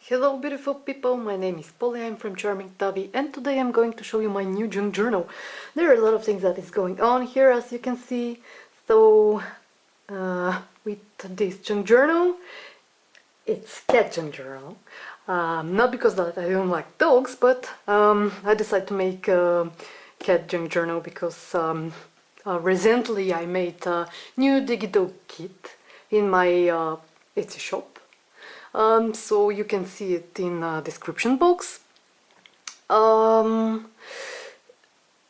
Hello beautiful people, my name is Polly, I'm from Charming Tubby, and today I'm going to show you my new junk journal. There are a lot of things that is going on here, as you can see. So with this junk journal, it's cat junk journal. Not because that I don't like dogs, but I decided to make a cat junk journal because recently I made a new digital kit in my Etsy shop. So you can see it in the description box.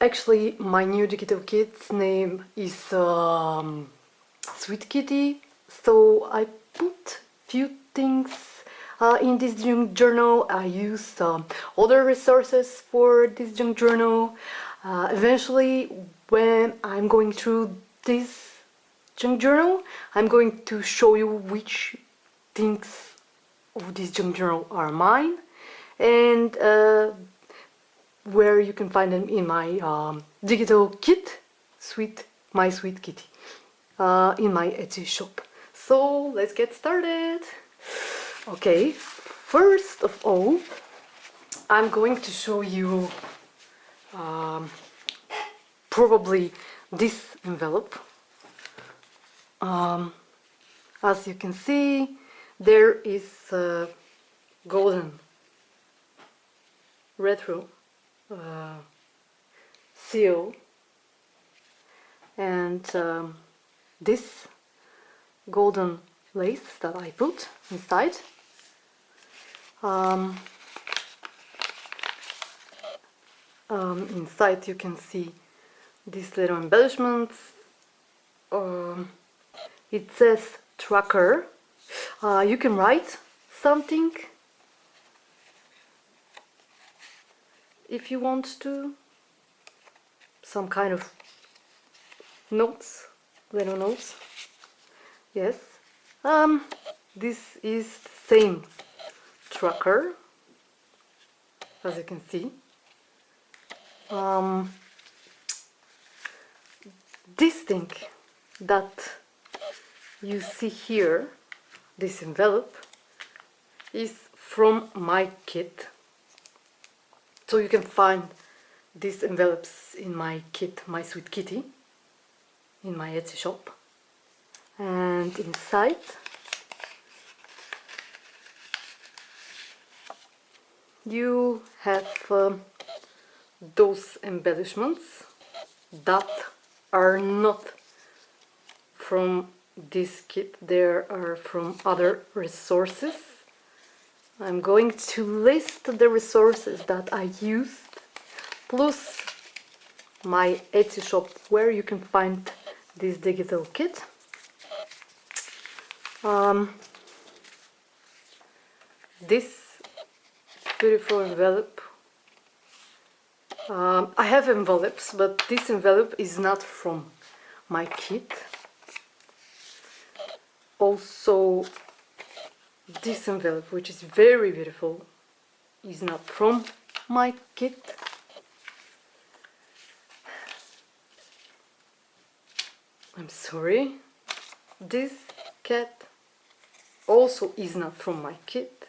Actually, my new digital kit's name is Sweet Kitty, so I put few things in this junk journal. I used other resources for this junk journal. Eventually, when I'm going through this junk journal, I'm going to show you which things of this junk journal are mine, and where you can find them in my digital kit, My Sweet Kitty, in my Etsy shop. So let's get started. Okay, first of all, I'm going to show you probably this envelope. As you can see, there is a golden retro seal, and this golden lace that I put inside. Inside you can see these little embellishments. It says tracker. You can write something if you want to, some kind of notes, little notes. Yes, this is the same tracker, as you can see. This thing that you see here, this envelope, is from my kit. So you can find these envelopes in my kit, My Sweet Kitty, in my Etsy shop. And inside you have those embellishments that are not from this kit, they are from other resources. I'm going to list the resources that I used, plus my Etsy shop where you can find this digital kit. This beautiful envelope. I have envelopes, but this envelope is not from my kit. Also, this envelope, which is very beautiful, is not from my kit. I'm sorry. This cat also is not from my kit.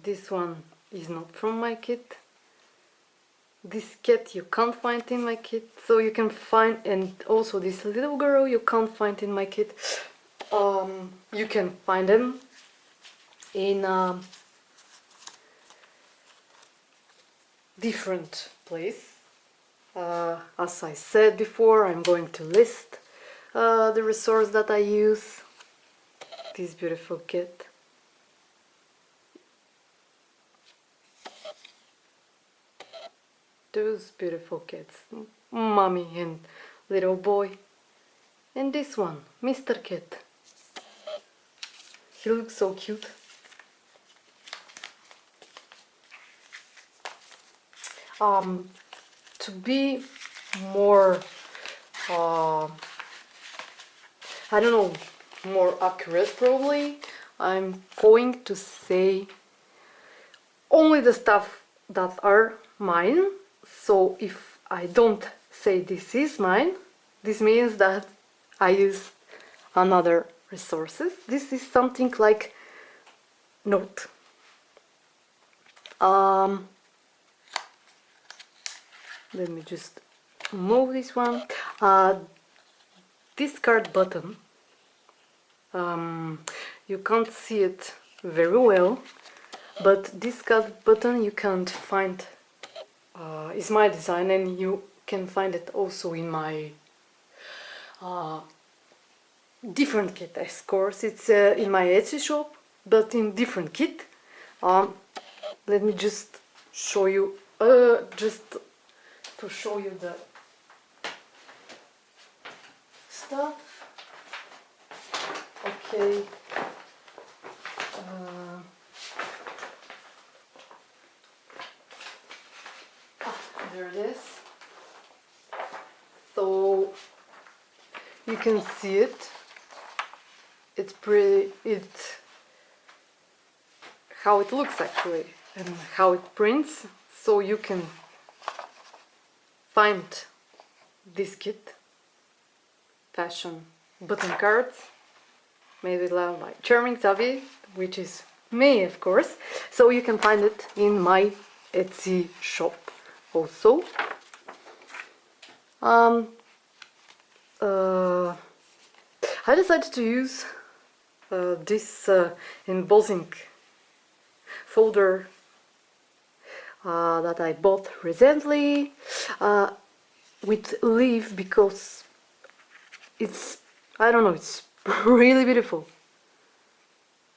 This one is not from my kit. This cat you can't find in my kit, so you can find, and also this little girl you can't find in my kit. You can find them in different place. As I said before, I'm going to list the resource that I use. This beautiful kit. Those beautiful kids, mommy and little boy. And this one, Mr. Kid. He looks so cute. To be more, I don't know, more accurate probably, I'm going to say only the stuff that are mine. So if I don't say this is mine, this means that I use another resources. This is something like note. Let me just move this one. Discard button. You can't see it very well, but this card button you can't find is my design, and you can find it also in my different kit. Of course, it's in my Etsy shop, but in different kit. Let me just show you, just to show you the stuff. Okay. There it is. So you can see it. It's pretty. How it looks actually, and how it prints. So you can find this kit, fashion button cards, made with love by Charming Tavi, which is me, of course. So you can find it in my Etsy shop also. I decided to use this embossing folder that I bought recently with leaf, because it's, I don't know, it's really beautiful.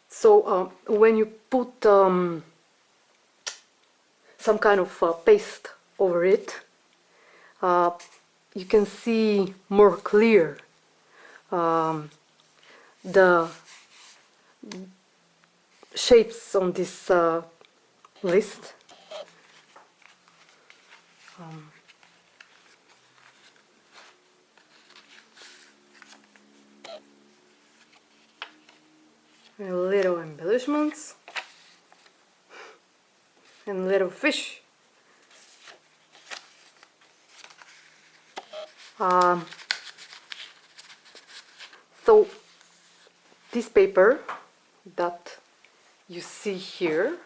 So when you put some kind of paste over it, you can see more clear the shapes on this list. Little embellishments and little fish. So this paper that you see here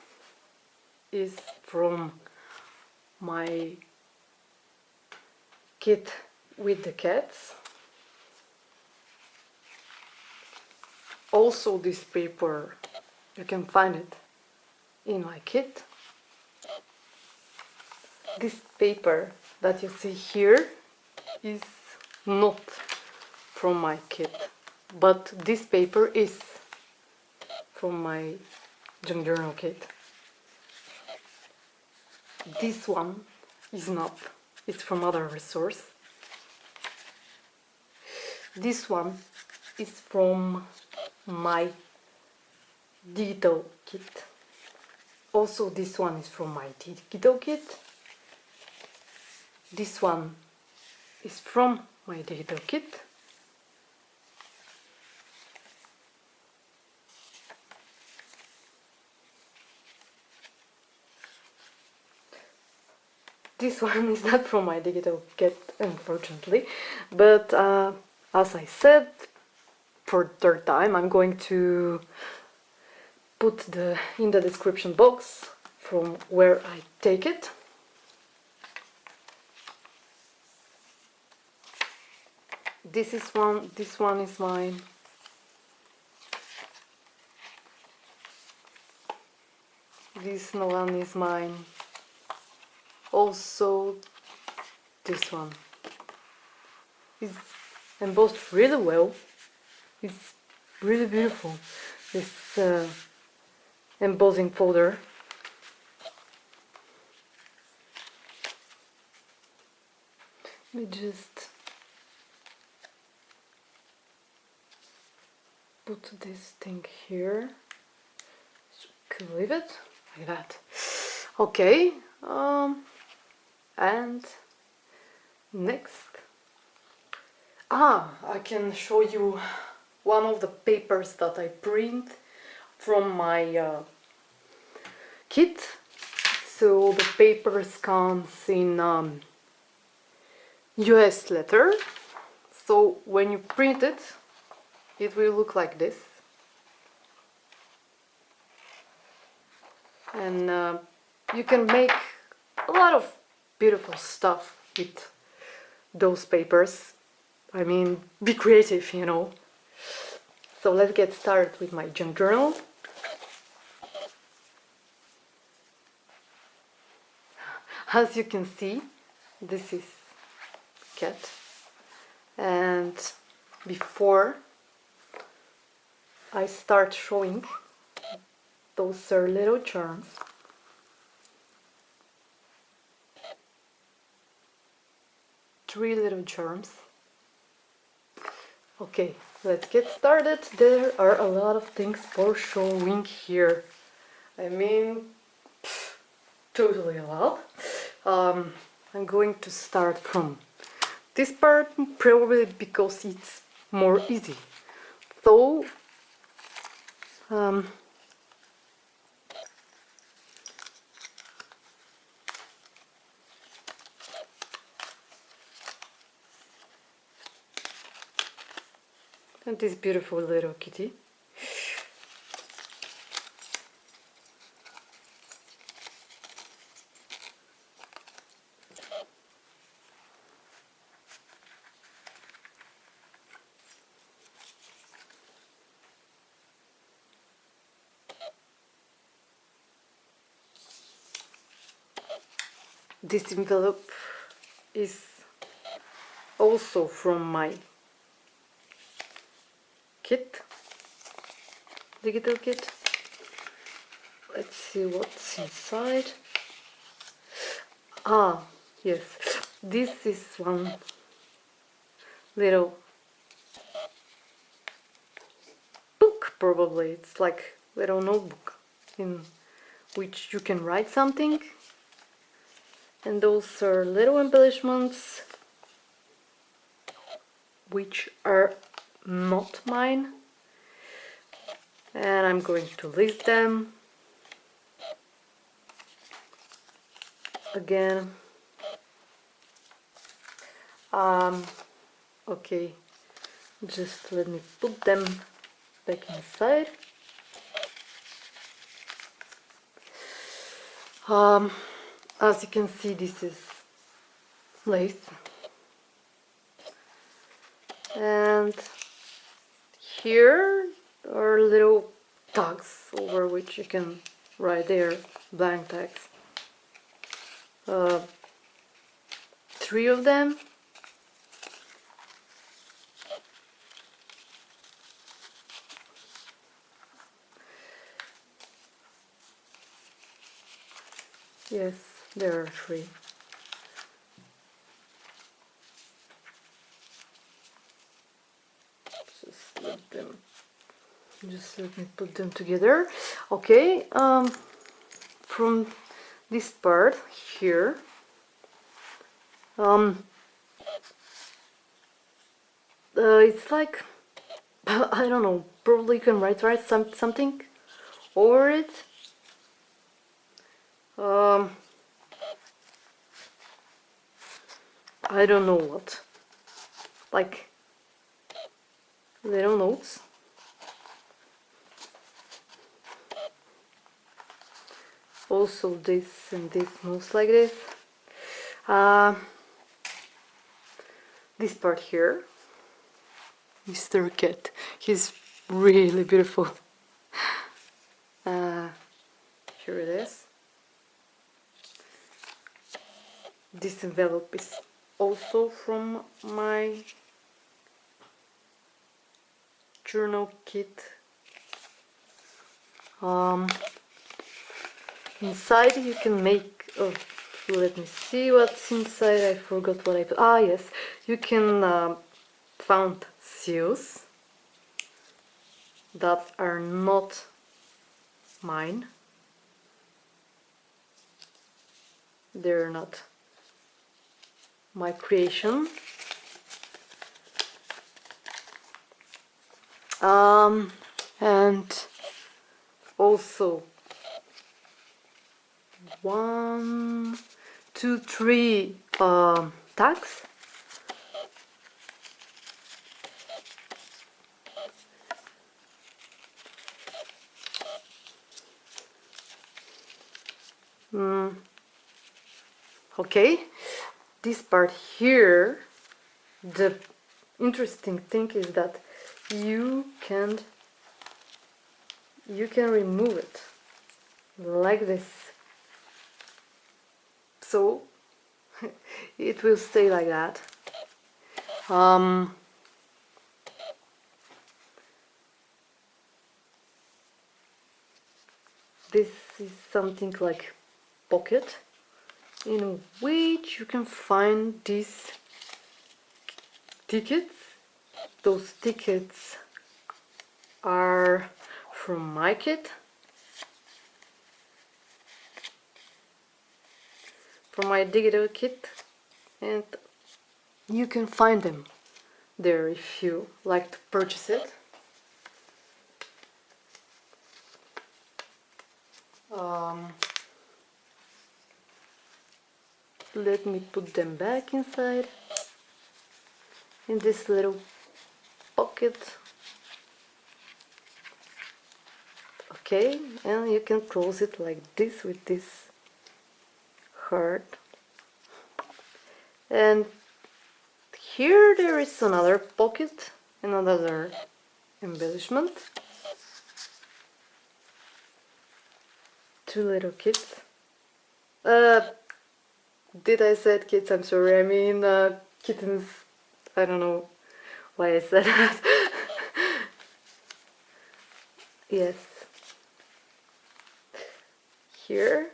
is from my kit with the cats. Also, this paper, you can find it in my kit. This paper that you see here is not from my kit, but this paper is from my junk journal kit. This one is not, it's from other resource. This one is from my digital kit. Also, this one is from my digital kit. This one is from my digital kit. This one is not from my digital kit, unfortunately, but as I said, for the third time, I'm going to put in the description box from where I take it. This one is mine. This one is mine. Also, this one is embossed really well. It's really beautiful, this embossing folder. Let me just put this thing here. Can leave it like that. Okay. And next, I can show you one of the papers that I print from my kit. So the papers comes in US letter. So when you print it, it will look like this. And you can make a lot of beautiful stuff with those papers. I mean, be creative, you know. So let's get started with my junk journal. As you can see, this is cat. And before I start showing, those are little charms. Three little charms. Okay, let's get started. There are a lot of things for showing here. I mean, totally a lot. I'm going to start from this part, probably because it's more easy. So, and this beautiful little kitty. This envelope is also from my kit, digital kit. Let's see what's inside. Ah, yes, this is one little book, probably. It's like a little notebook in which you can write something. And those are little embellishments which are not mine. And I'm going to list them again. Okay, just let me put them back inside. As you can see, this is lace, and here are little tags over which you can write there, blank tags. 3 of them. Yes, there are 3. Just let me put them together. Okay, from this part here, it's like, I don't know, probably you can write something over it. I don't know what, like little notes. Also this and this moves like this. This part here, Mr. Cat, he's really beautiful. Here it is. This envelope is also from my journal kit. Inside you can make, oh, let me see what's inside. I forgot what I put. Ah, yes, you can found seals that are not mine. They're not my creation. And also 1, 2, 3 tags. Okay, this part here, the interesting thing is that you can remove it like this, so it will stay like that. This is something like pocket in which you can find these tickets. Those tickets are from my kit, from my digital kit, and you can find them there if you like to purchase it. Let me put them back inside in this little pocket. Okay, and you can close it like this with this heart. And here there is another pocket, another embellishment. Two little kids. Did I said kids? I'm sorry. I mean kittens. I don't know why I said that. Yes. Here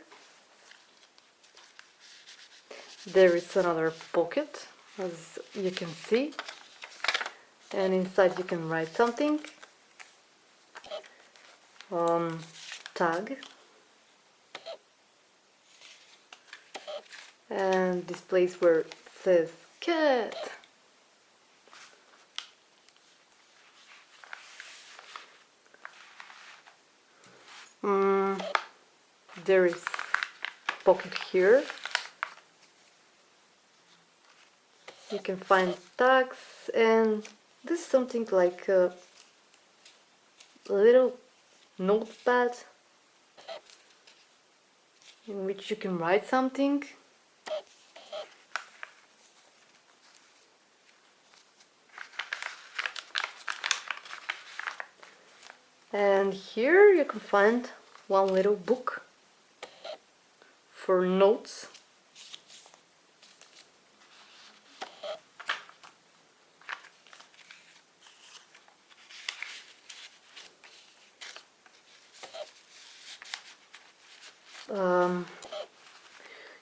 there is another pocket, as you can see, and inside you can write something. Tag. And this place where it says cat. There is pocket here. You can find tags, and this is something like a little notepad in which you can write something. And here you can find one little book for notes.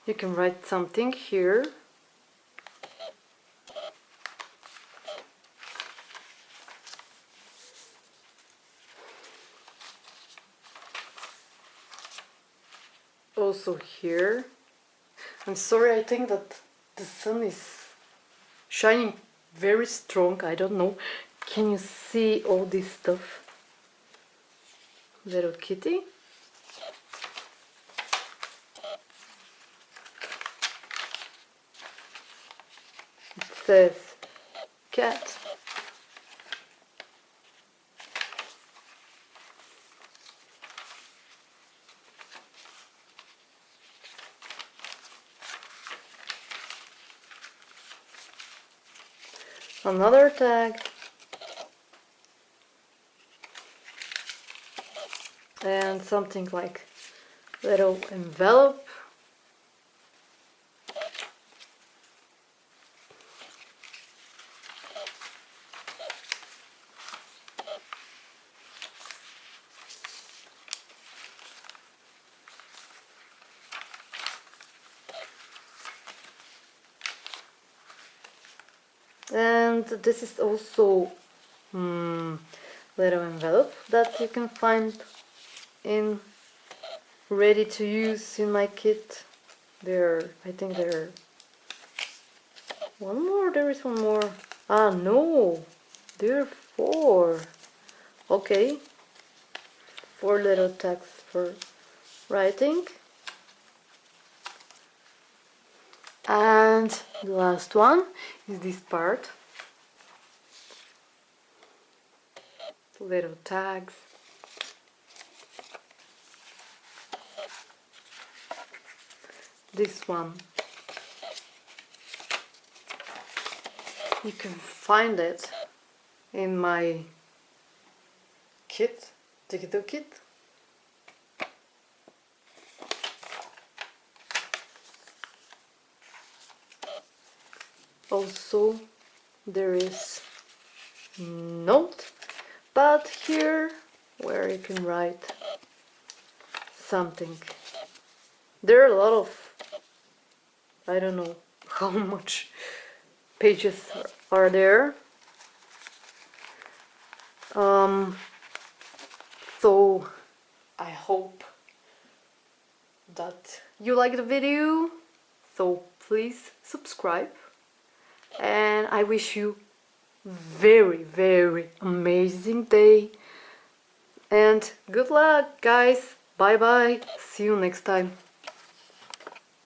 You can write something here. Also here. I'm sorry, I think that the sun is shining very strong. I don't know. Can you see all this stuff? Little kitty. It says cat. Another tag. And something like little envelope. And this is also little envelope that you can find in ready to use in my kit. I think there there is one more. Ah no, there are four. Okay, 4 little tags for writing. And the last one is this part. Little tags. this one. You can find it in my kit, digital kit. Also, there is note, but here where you can write something. There are a lot of, I don't know how much pages are there. So I hope that you like the video, so please subscribe, and I wish you very amazing day, and good luck guys. Bye bye, see you next time.